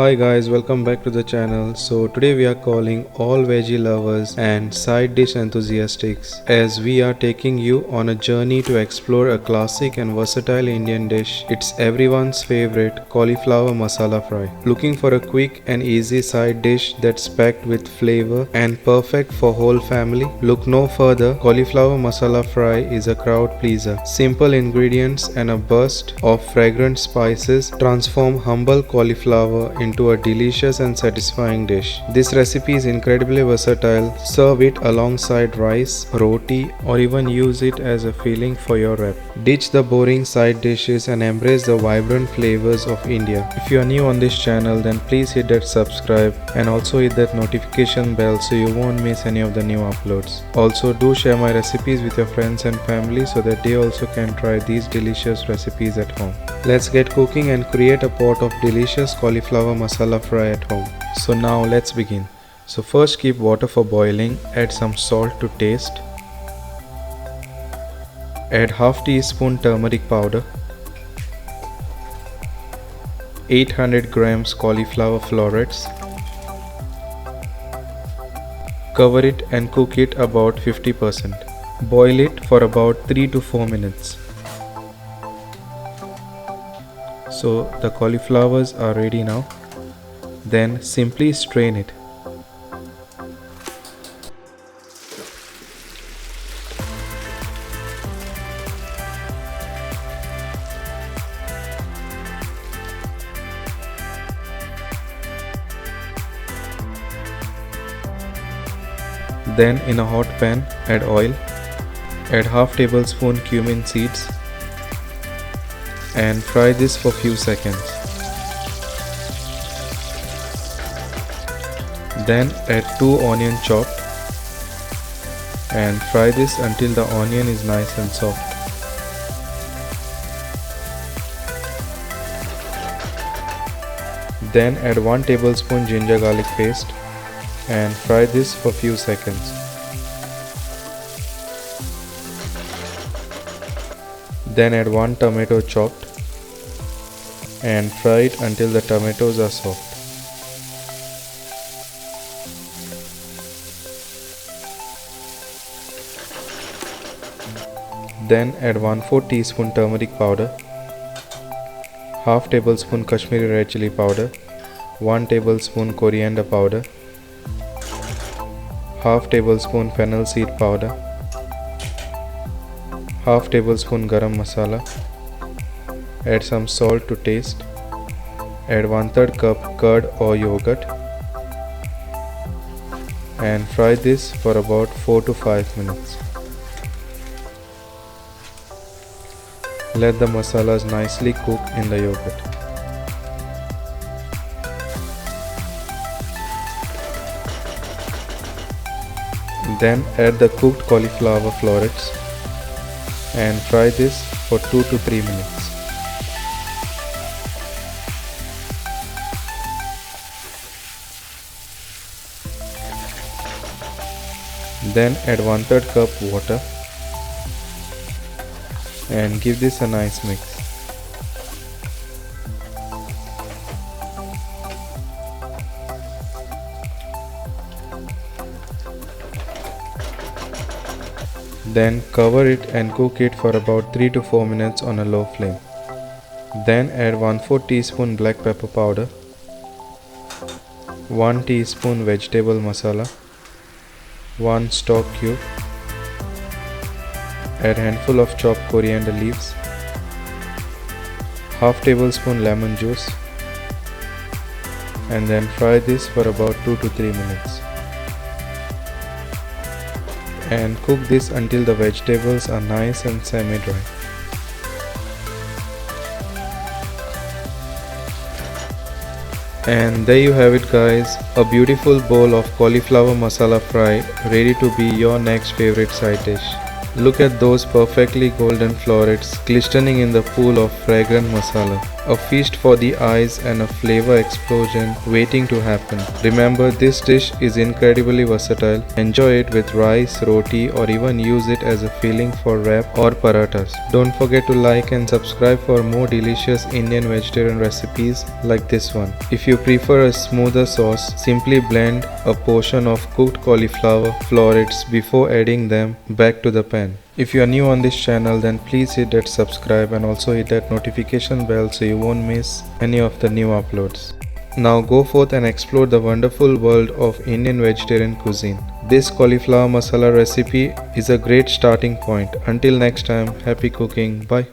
Hi guys, welcome back to the channel. So today we are calling all veggie lovers and side dish enthusiasts as we are taking you on a journey to explore a classic and versatile Indian dish. It's everyone's favorite cauliflower masala fry. Looking for a quick and easy side dish that's packed with flavor and perfect for whole family? Look no further. Cauliflower masala fry is a crowd pleaser. Simple ingredients and a burst of fragrant spices transform humble cauliflower into a delicious and satisfying dish. This recipe is incredibly versatile. Serve it alongside rice, roti, or even use it as a filling for your wrap. Ditch the boring side dishes and embrace the vibrant flavors of India. If you are new on this channel, then please hit that subscribe and also hit that notification bell so you won't miss any of the new uploads. Also, do share my recipes with your friends and family so that they also can try these delicious recipes at home. Let's get cooking and create a pot of delicious cauliflower masala fry at home. So now let's begin. So first keep water for boiling, add some salt to taste. Add half teaspoon turmeric powder, 800 grams cauliflower florets. Cover it and cook it about 50%. Boil it for about 3 to 4 minutes. So the cauliflowers are ready now. Then simply strain it. Then in a hot pan add oil. Add half tablespoon cumin seeds and fry this for few seconds. Then add 2 onion chopped and fry this until the onion is nice and soft. Then add 1 tablespoon ginger garlic paste and fry this for few seconds. Then add 1 tomato chopped and fry it until the tomatoes are soft. Then add 1/4 teaspoon turmeric powder, half tablespoon Kashmiri red chili powder, 1 tablespoon coriander powder, half tablespoon fennel seed powder, half tablespoon garam masala. Add some salt to taste. Add 1/3 cup curd or yogurt and fry this for about 4 to 5 minutes. Let the masalas nicely cook in the yogurt. Then add the cooked cauliflower florets and fry this for 2 to 3 minutes. Then add 1/3 cup water and give this a nice mix. Then cover it and cook it for about 3 to 4 minutes on a low flame. Then add 1/4 teaspoon black pepper powder, 1 teaspoon vegetable masala, 1 stock cube, add handful of chopped coriander leaves, half tablespoon lemon juice, and then fry this for about 2 to 3 minutes. And cook this until the vegetables are nice and semi-dry. And there you have it guys, a beautiful bowl of cauliflower masala fry ready to be your next favorite side dish. Look at those perfectly golden florets glistening in the pool of fragrant masala. A feast for the eyes and a flavor explosion waiting to happen. Remember, this dish is incredibly versatile. Enjoy it with rice, roti, or even use it as a filling for wrap or parathas. Don't forget to like and subscribe for more delicious Indian vegetarian recipes like this one. If you prefer a smoother sauce, simply blend a portion of cooked cauliflower florets before adding them back to the pan. If you are new on this channel, then please hit that subscribe and also hit that notification bell so you won't miss any of the new uploads. Now go forth and explore the wonderful world of Indian vegetarian cuisine. This cauliflower masala recipe is a great starting point. Until next time, happy cooking. Bye.